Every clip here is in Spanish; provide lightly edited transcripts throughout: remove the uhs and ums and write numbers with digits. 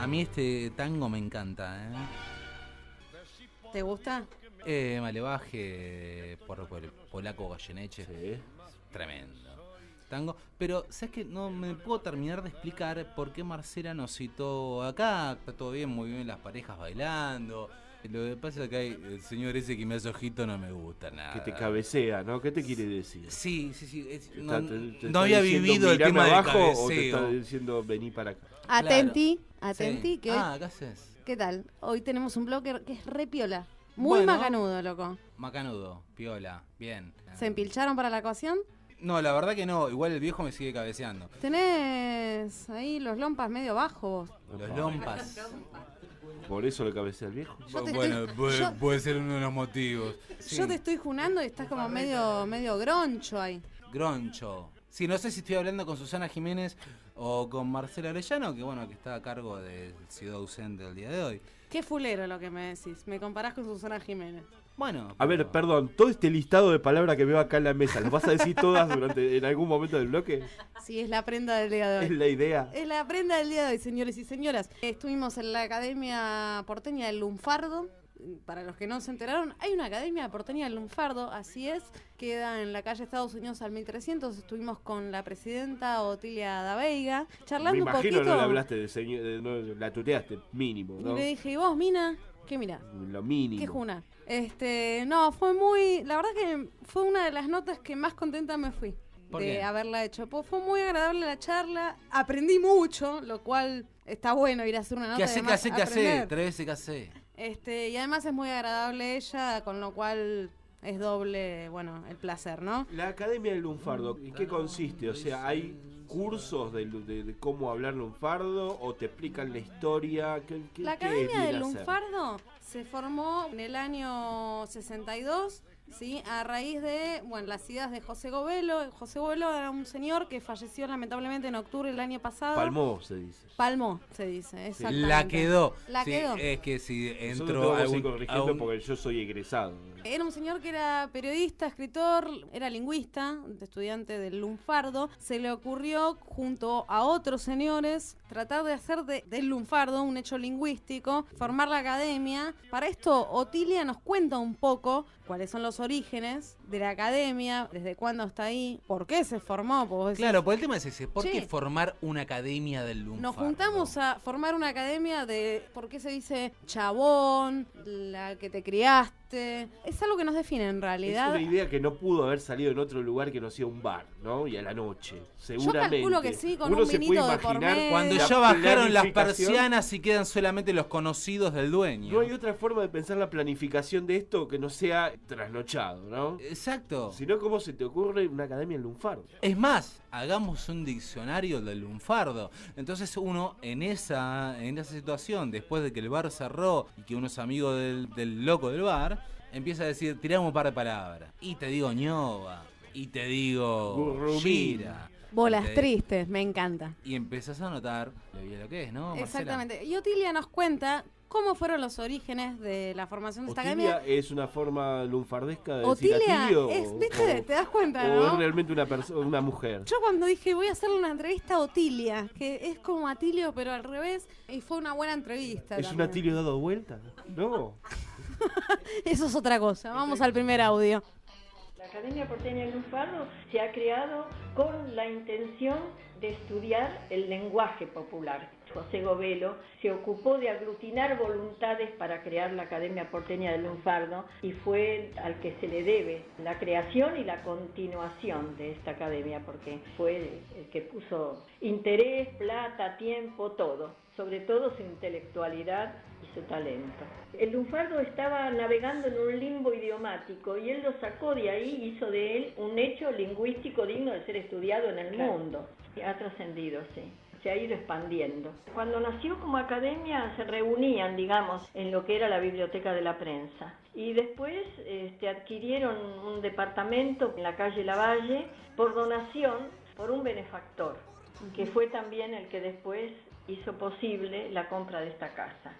A mí este tango me encanta, ¿eh? ¿Te gusta? Malevaje por el polaco Goyeneche. Sí. Tremendo tango. Pero, ¿sabes qué? No me puedo terminar de explicar por qué Marcela nos citó acá. Está todo bien, muy bien las parejas bailando. Lo que pasa es que hay el señor ese que me hace ojito no me gusta nada. Que te cabecea, ¿no? ¿Qué te quiere decir? Sí. No No había vivido el tema abajo del o te está cabeceo. diciendo vení para acá. Atenti, Sí. que hoy, ¿qué haces? ¿qué tal? Hoy tenemos un blogger que es re piola. Muy Bueno. macanudo, loco. Macanudo, piola, bien. ¿Se empilcharon para la ocasión? No, la verdad que no. Igual el viejo me sigue cabeceando. Tenés ahí los lompas medio bajos. Los lompas. Por eso le cabecea al viejo. Yo te Bueno, estoy- yo- puede ser uno de los motivos. Sí. Yo te estoy junando y estás como medio groncho ahí. Groncho. Sí, no sé si estoy hablando con Susana Jiménez o con Marcela Arellano, que bueno, que está a cargo del sido ausente del día de hoy. Qué fulero lo que me decís. Me comparás con Susana Jiménez. Bueno. A ver, perdón, todo este listado de palabras que veo acá en la mesa, ¿las vas a decir todas en algún momento del bloque? Sí, es la prenda del día de Es hoy. la idea. Es la prenda del día de hoy, señores y señoras. Estuvimos en la Academia Porteña del Lunfardo. Para los que no se enteraron, hay una Academia Porteña del Lunfardo, así es. Queda en la calle Estados Unidos al 1300. Estuvimos con la presidenta Otilia da Veiga, charlando Me un imagino poquito. no le hablaste de señor, no, la tuteaste, mínimo, Y ¿no? le dije, ¿y vos, Mina? ¿Qué mirás? Lo mínimo. ¿Qué juna? No, fue muy... La verdad que fue una de las notas que más contenta me fui ¿Por de qué? haberla hecho. Pues fue muy agradable la charla, aprendí mucho, lo cual está bueno ir a hacer una nota. ¿Qué y hace, además qué hace? aprender. 13, ¿qué hace? Y además es muy agradable ella, con lo cual es doble, bueno, el placer, ¿no? La Academia del Lunfardo, ¿en qué consiste? O sea, ¿hay cursos de cómo hablar lunfardo o te explican la historia? La ¿Qué Academia viene del a ser? Lunfardo se formó en el año 62, ¿sí? A raíz de, bueno, las ideas de José Govelo. José Govelo era un señor que falleció lamentablemente en octubre del año pasado. Palmó, se dice. Palmó, se dice, exactamente. La quedó. La Sí, quedó. Es que si Nosotros entró tenemos que a ir un- corrigiendo a un- porque yo soy egresado. Era un señor que era periodista, escritor, era lingüista, estudiante del lunfardo. Se le ocurrió, junto a otros señores, tratar de hacer del lunfardo un hecho lingüístico, formar la academia. Para esto, Otilia nos cuenta un poco cuáles son los orígenes de la academia, desde cuándo está ahí, por qué se formó. Porque vos decís, Claro, porque el tema es ese. ¿Por Che, qué formar una academia del lunfardo? nos juntamos a formar una academia de por qué se dice chabón, la que te criaste. Es algo que nos define en Es realidad. una idea que no pudo haber salido en otro lugar que no sea un bar, ¿no? Y a la noche, seguramente. calculo que sí, con Uno un se vinito puede de por imaginar medio. Cuando la ya bajaron las planificación. persianas y quedan solamente los conocidos del dueño. No hay otra forma de pensar la planificación de esto que no sea trasnochado, ¿no? Exacto. Si no, ¿cómo se te ocurre una academia en lunfardo? Es más, hagamos un diccionario del lunfardo. Entonces uno en esa situación, después de que el bar cerró y que unos amigos del loco del bar, empieza a decir, tiramos un par de palabras. Y te digo ñoba, y te digo Gurrumín. gira. Bolas y te- tristes, me encanta. Y empezás a notar lo que es, ¿no, Marcela? Exactamente. Y Otilia nos cuenta cómo fueron los orígenes de la formación de esta ¿Otilia academia. es una forma lunfardesca de decir Otilia Atilio? es, ¿viste? ¿Te das cuenta, o es no? realmente una mujer? Yo cuando dije voy a hacerle una entrevista a Otilia, que es como Atilio pero al revés, y fue una buena entrevista. ¿Es un también. Atilio dado vuelta? No. Eso es otra cosa. Vamos al primer audio. La Academia Porteña del Lunfardo se ha creado con la intención de estudiar el lenguaje popular. José Govelo se ocupó de aglutinar voluntades para crear la Academia Porteña del Lunfardo y fue al que se le debe la creación y la continuación de esta academia, porque fue el que puso interés, plata, tiempo, todo, sobre todo su intelectualidad y su talento. El lunfardo estaba navegando en un limbo idiomático y él lo sacó de ahí, hizo de él un hecho lingüístico digno de ser estudiado en el mundo. Y ha trascendido, sí. Se ha ido expandiendo. Cuando nació como academia se reunían, digamos, en lo que era la biblioteca de la prensa. Y después adquirieron un departamento en la calle Lavalle por donación por un benefactor, que fue también el que después hizo posible la compra de esta casa.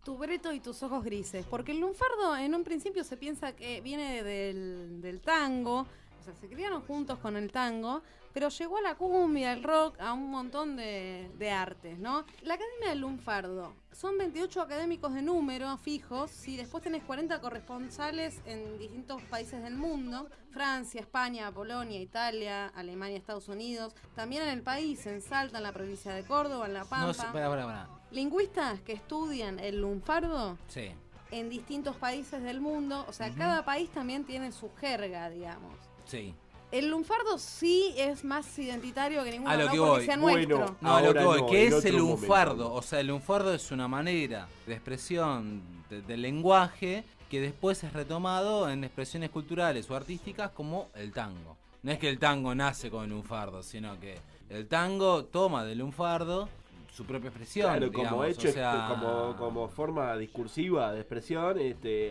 Tu breto y tus ojos grises. Porque el lunfardo en un principio se piensa que viene del tango, O sea, se criaron juntos con el tango, pero llegó a la cumbia, el rock, a un montón de artes, ¿no? La Academia del Lunfardo, son 28 académicos de número fijos, y después tenés 40 corresponsales en distintos países del mundo, Francia, España, Polonia, Italia, Alemania, Estados Unidos, también en el país, en Salta, en la provincia de Córdoba, en La Pampa. No sé, pará. Lingüistas que estudian el lunfardo Sí. en distintos países del mundo, o sea, cada país también tiene su jerga, digamos. Sí. El lunfardo sí es más identitario que ninguno, A lo no que porque voy. sea Bueno, nuestro. No, a lo que Ahora voy, no, ¿qué en es el otro lunfardo? momento. O sea, el lunfardo es una manera de expresión del lenguaje que después es retomado en expresiones culturales o artísticas como el tango. No es que el tango nace con el lunfardo, sino que el tango toma del lunfardo su propia expresión. Claro, digamos, como hecho, o sea, como forma discursiva de expresión,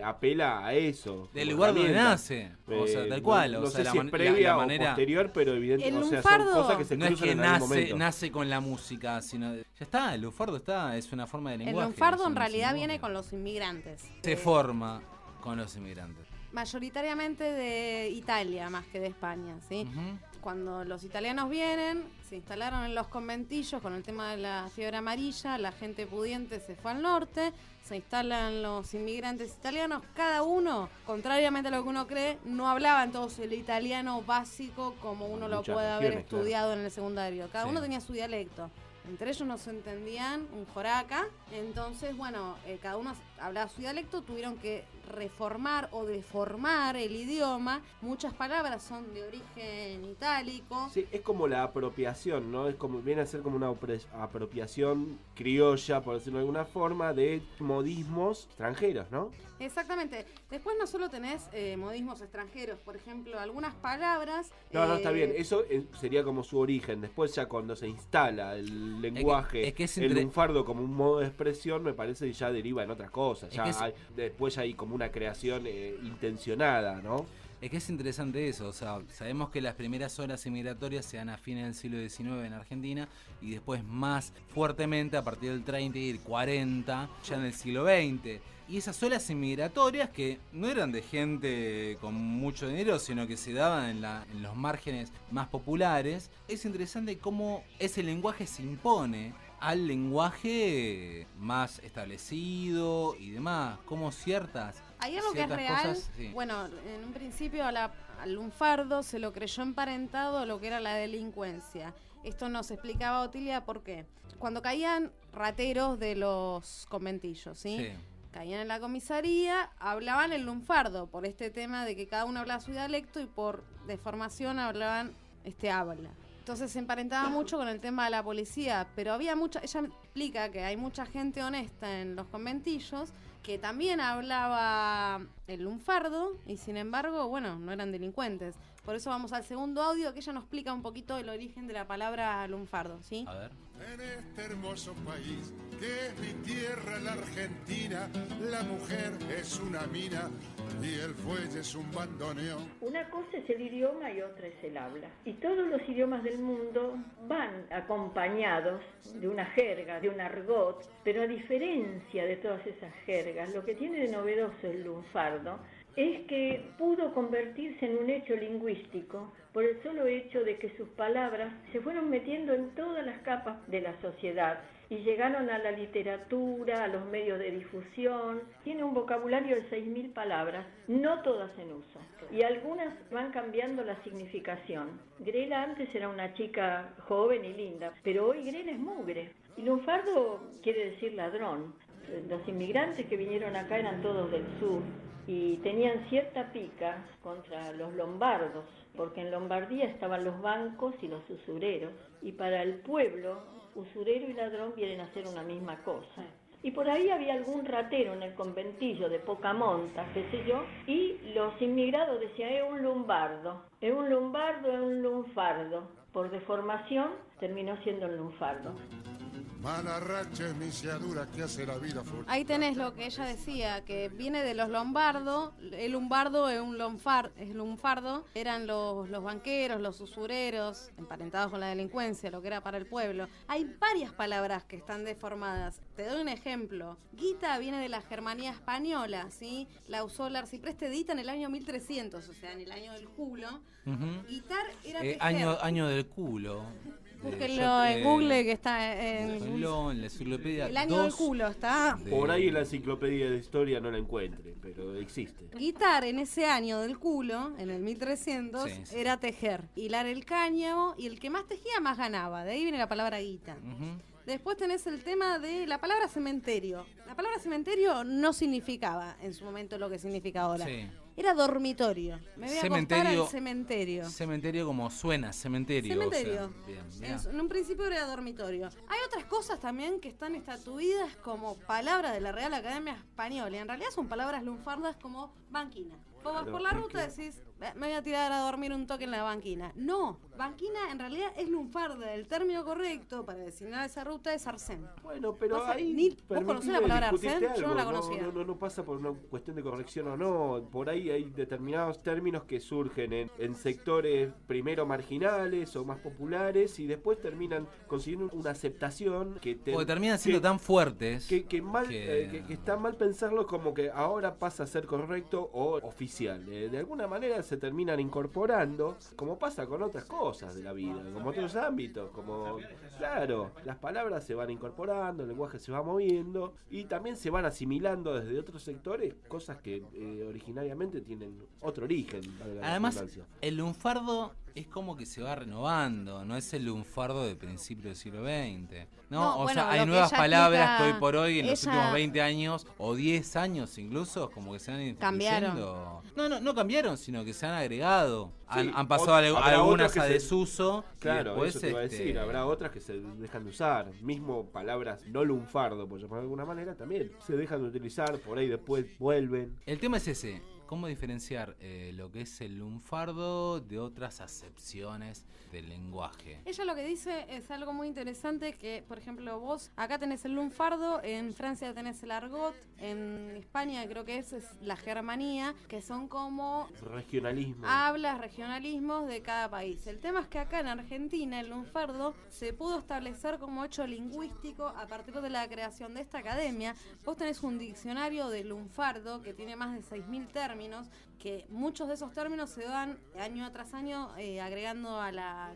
apela a eso. del como lugar donde herramienta. nace, o sea, tal cual. No o sea, sé si es previa o posterior, pero evidentemente, El o sea, son lunfardo cosas que se no es cruzan que en algún momento. nace con la música, sino ya está, el lunfardo es una forma de El lenguaje. lunfardo es en un realidad lenguaje. viene con los inmigrantes. Se forma con los inmigrantes. Mayoritariamente de Italia más que de España, ¿sí? Ujú. Cuando los italianos vienen, se instalaron en los conventillos con el tema de la fiebre amarilla, la gente pudiente se fue al norte, se instalan los inmigrantes italianos, cada uno, contrariamente a lo que uno cree, no hablaban todos el italiano básico como uno lo Muchas puede haber regiones, estudiado en el secundario. Cada Sí. uno tenía su dialecto. Entre ellos no se entendían un joraca, entonces, bueno, cada uno hablaba su dialecto, tuvieron que reformar o deformar el idioma. Muchas palabras son de origen itálico. Sí, es como la apropiación, ¿no? Es como viene a ser como una apropiación criolla, por decirlo de alguna forma, de modismos extranjeros, ¿no? Exactamente. Después no solo tenés modismos extranjeros, por ejemplo, algunas palabras... No, está bien, eso sería como su origen. Después ya cuando se instala el lenguaje, es que es el lunfardo como un modo de expresión, me parece que ya deriva en otras cosas. Es Ya que es- después ya hay como una creación intencionada, ¿no? Es que es interesante eso, o sea, sabemos que las primeras olas inmigratorias se dan a fines del siglo XIX en Argentina y después más fuertemente a partir del 30 y el 40, ya en el siglo XX. Y esas olas inmigratorias que no eran de gente con mucho dinero, sino que se daban en los márgenes más populares, es interesante cómo ese lenguaje se impone al lenguaje más establecido y demás, como ciertas... Hay algo que es ciertas real. cosas, sí. Bueno, en un principio al lunfardo se lo creyó emparentado a lo que era la delincuencia. Esto nos explicaba Otilia por qué. Cuando caían rateros de los conventillos, ¿sí? Sí. Caían en la comisaría, hablaban el lunfardo por este tema de que cada uno hablaba su dialecto y por deformación hablaban habla. Entonces se emparentaba mucho con el tema de la policía, pero había ella explica que hay mucha gente honesta en los conventillos que también hablaba el lunfardo y sin embargo, bueno, no eran delincuentes. Por eso vamos al segundo audio que ella nos explica un poquito el origen de la palabra lunfardo, ¿sí? A ver. En este hermoso país que es mi tierra, la Argentina, la mujer es una mina y el fuelle es un bandoneón. Una cosa es el idioma y otra es el habla. Y todos los idiomas del mundo van acompañados de una jerga, de un argot, pero a diferencia de todas esas jergas, lo que tiene de novedoso el lunfardo es que pudo convertirse en un hecho lingüístico por el solo hecho de que sus palabras se fueron metiendo en todas las capas de la sociedad y llegaron a la literatura, a los medios de difusión. Tiene un vocabulario de 6.000 palabras, no todas en uso, y algunas van cambiando la significación. Grela antes era una chica joven y linda, pero hoy Grela es mugre. Y lunfardo quiere decir ladrón. Los inmigrantes que vinieron acá eran todos del sur y tenían cierta pica contra los lombardos, porque en Lombardía estaban los bancos y los usureros, y para el pueblo, usurero y ladrón vienen a ser una misma cosa. Y por ahí había algún ratero en el conventillo de poca monta, qué sé yo, y los inmigrados decían, es un lombardo, es un lombardo, es un lunfardo. Por deformación terminó siendo el lunfardo. Mala racha es misiadura que hace la vida fuerte. Ahí tenés lo que ella decía, que viene de los lombardos. El lumbardo es un lunfardo. Eran los banqueros, los usureros, emparentados con la delincuencia, lo que era para el pueblo. Hay varias palabras que están deformadas. Te doy un ejemplo. Guita viene de la Germanía española, ¿sí? La usó el arcipreste Dita en el año 1300, o sea, en el año del culo. Guitar era tejer. Año del culo. Búsquenlo en Google, que está en la enciclopedia. el año del culo, está. Por ahí en la enciclopedia de historia no la encuentre, pero existe. Guitar en ese año del culo, en el 1300, Sí. era tejer. Hilar el cáñamo, y el que más tejía más ganaba. De ahí viene la palabra guita. Después tenés el tema de la palabra cementerio. La palabra cementerio no significaba en su momento lo que significa ahora. Sí. Era dormitorio. Me voy a acostar al cementerio. Cementerio como suena, cementerio. Cementerio. O sea, bien. En un principio era dormitorio. Hay otras cosas también que están estatuidas como palabras de la Real Academia Española. Y en realidad son palabras lunfardas como banquina. Vos vas por la ruta y decís, me voy a tirar a dormir un toque en la banquina. No, banquina en realidad es lunfarda. El término correcto para designar esa ruta es arcén. Bueno, pero O sea, ahí... ¿vos conocés la palabra discutiste arcén? Yo no la algo, conocía. No pasa por una cuestión de corrección o no. Por ahí hay determinados términos que surgen en sectores primero marginales o más populares y después terminan consiguiendo una aceptación que... Porque terminan siendo tan fuertes. Que está mal pensarlo como que ahora pasa a ser correcto o oficial. De alguna manera se terminan incorporando, como pasa con otras cosas de la vida, como otros ámbitos, como, claro, las palabras se van incorporando, el lenguaje se va moviendo y también se van asimilando desde otros sectores, cosas que originariamente tienen otro origen. Además, el lunfardo es como que se va renovando, no es el lunfardo de principio del siglo XX. No, bueno, hay lo que nuevas ella palabras explica, que hoy por hoy, en los ella- últimos 20 años o 10 años incluso, como que se han Cambiaron. introduciendo. No cambiaron, sino que se han agregado. Sí, Han pasado habrá algunas otras que a se- desuso. y Claro, después, eso te iba a decir, habrá otras que se dejan de usar, mismo palabras no lunfardo, por llamarlo de alguna manera, también se dejan de utilizar, por ahí después vuelven. El tema es ese, cómo diferenciar lo que es el lunfardo de otras acepciones del lenguaje. Ella lo que dice es algo muy interesante que, por ejemplo, vos acá tenés el lunfardo, en Francia tenés el argot, en España creo que es la germanía, que son como Regionalismo. hablas, regionalismos de cada país. El tema es que acá en Argentina el lunfardo se pudo establecer como hecho lingüístico a partir de la creación de esta academia. Vos tenés un diccionario de lunfardo que tiene más de 6.000 términos, que muchos de esos términos se van año tras año agregando a la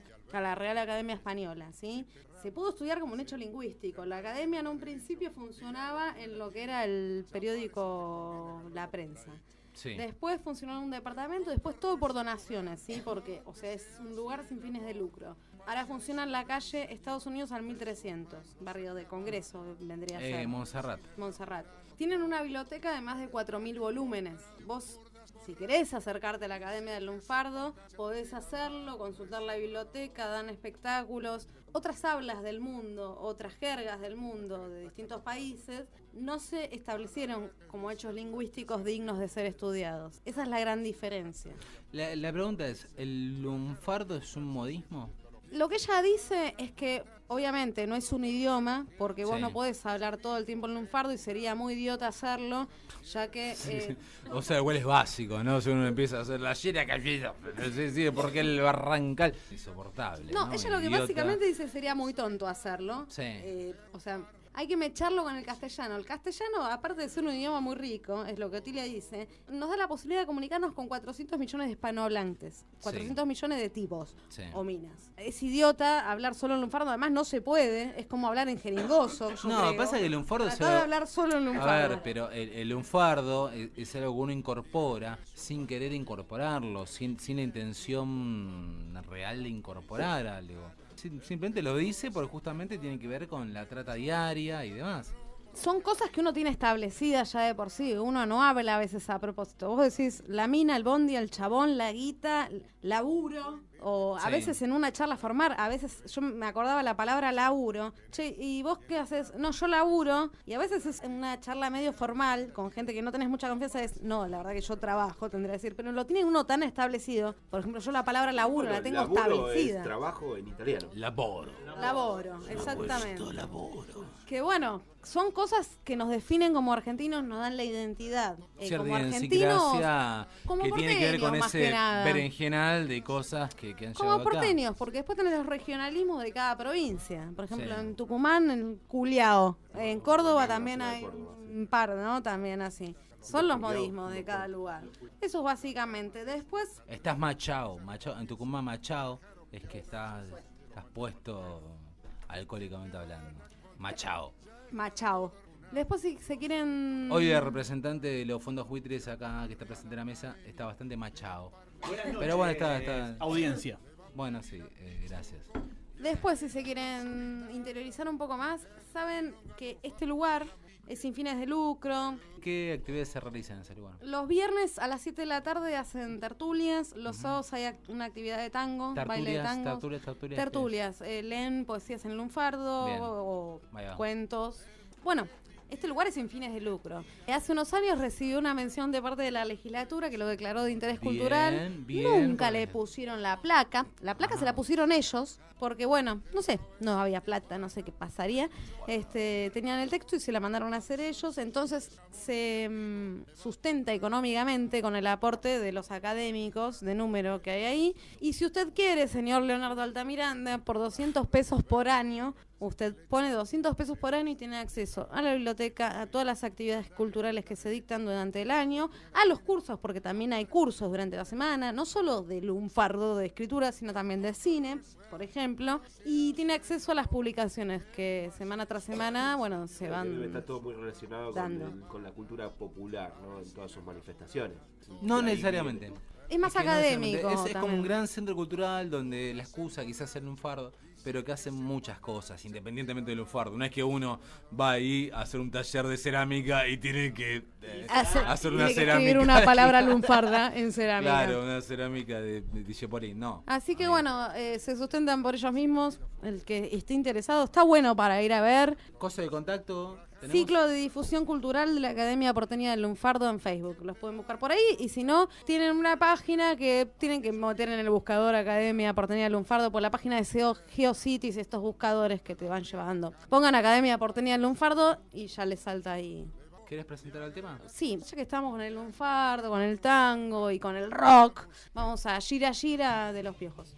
Real Academia Española, ¿sí? Se pudo estudiar como un hecho lingüístico. La academia en un principio funcionaba en lo que era el periódico La Prensa. Sí. Después funcionó en un departamento, después todo por donaciones, ¿sí? Porque, o sea, es un lugar sin fines de lucro. Ahora funciona en la calle Estados Unidos al 1300, barrio de Congreso, vendría a ser. Montserrat. Tienen una biblioteca de más de 4.000 volúmenes. Vos, si querés acercarte a la Academia del Lunfardo, podés hacerlo, consultar la biblioteca, dan espectáculos. Otras hablas del mundo, otras jergas del mundo de distintos países, no se establecieron como hechos lingüísticos dignos de ser estudiados. Esa es la gran diferencia. La pregunta es, ¿el lunfardo es un modismo? Lo que ella dice es que obviamente no es un idioma, porque vos Sí. no podés hablar todo el tiempo en lunfardo y sería muy idiota hacerlo, ya que... O sea, igual es básico, ¿no? Si uno empieza a hacer la llena callida, sí, porque el barrancal es insoportable. No, ella lo que Idiota. básicamente dice sería muy tonto hacerlo. Sí. O sea, hay que mecharlo con el castellano. El castellano, aparte de ser un idioma muy rico, es lo que Otilia dice, nos da la posibilidad de comunicarnos con 400 millones de hispanohablantes, 400 millones de tipos Sí. o minas. Es idiota hablar solo en lunfardo, además no se puede, es como hablar en jeringoso. yo No, creo. pasa que el lunfardo Tratar de hablar solo en lunfardo. A ver, pero el lunfardo es algo que uno incorpora sin querer incorporarlo, sin la intención real de incorporar algo. Simplemente lo dice porque justamente tiene que ver con la trata diaria y demás. Son cosas que uno tiene establecidas ya de por sí. Uno no habla a veces a propósito. Vos decís la mina, el bondi, el chabón, la guita, laburo. O a Sí. veces en una charla formal, a veces yo me acordaba la palabra laburo. Che, ¿y vos qué haces? No, yo laburo. Y a veces es en una charla medio formal, con gente que no tenés mucha confianza, es, no, la verdad que yo trabajo, tendría que decir. Pero lo tiene uno tan establecido. Por ejemplo, yo la palabra laburo Bueno, la tengo laburo establecida. es trabajo en italiano. Laboro. Laboro, exactamente. Puesto laboro. Que bueno, son cosas que nos definen como argentinos, nos dan la identidad. Cierta Como argentinos, idiosincrasia como que tiene que ver con porteños, más ese que nada. berenjenal de cosas que han como llegado acá. porteños, porque después tenés los regionalismos de cada provincia. Por ejemplo, Sí. en Tucumán, en Culiao. En Córdoba también zona de hay Córdoba, sí. un par, ¿no? También así. Son los Culiao, modismos de cada lugar. Eso es básicamente. Después, Estás machao, en Tucumán machao es que estás puesto alcohólicamente hablando. Machao. machao. Después, si se quieren... Hoy el representante de los fondos buitres acá que está presente en la mesa está bastante machao. Pero bueno, está. Audiencia. Bueno, sí, gracias. Después, si se quieren interiorizar un poco más, saben que este lugar es sin fines de lucro. ¿Qué actividades se realizan en ese lugar? Los viernes a las 7 de la tarde hacen tertulias, los sábados hay una actividad de tango, baile de tango. Tertulias. Tertulias, leen poesías en lunfardo Bien. o Ahí va. cuentos. Bueno, este lugar es sin fines de lucro. Hace unos años recibió una mención de parte de la legislatura que lo declaró de interés Bien, cultural. bien, Nunca le bien. pusieron la placa. La placa se la pusieron ellos porque, bueno, no sé, no había plata, no sé qué pasaría. Tenían el texto y se la mandaron a hacer ellos. Entonces se sustenta económicamente con el aporte de los académicos de número que hay ahí. Y si usted quiere, señor Leonardo Altamiranda, por 200 pesos por año, usted pone 200 pesos por año y tiene acceso a la biblioteca, a todas las actividades culturales que se dictan durante el año, a los cursos, porque también hay cursos durante la semana, no solo de lunfardo de escritura, sino también de cine, por ejemplo, y tiene acceso a las publicaciones que semana tras semana, bueno, se van... Está todo muy relacionado dando. con la cultura popular, ¿no? En todas sus manifestaciones. No Ahí necesariamente. viene. Es más que no académico necesariamente. Es como también. un gran centro cultural donde la excusa quizás ser lunfardo, pero que hacen muchas cosas, independientemente del lunfardo. No es que uno va ahí a hacer un taller de cerámica y tiene que hacer una tiene que cerámica. escribir una palabra lunfarda en cerámica. Claro, una cerámica de Dijeporín, no. Así que bueno, se sustentan por ellos mismos. El que esté interesado está bueno para ir a ver. Cosa de contacto. ¿tenemos? Ciclo de difusión cultural de la Academia Porteña del Lunfardo en Facebook. Los pueden buscar por ahí. Y si no, tienen una página que tienen que meter en el buscador Academia Porteña del Lunfardo por la página de GeoCities, estos buscadores que te van llevando. Pongan Academia Porteña del Lunfardo y ya les salta ahí. ¿Querés presentar el tema? Sí, ya que estamos con el lunfardo, con el tango y con el rock, vamos a Gira Gira de Los Piojos.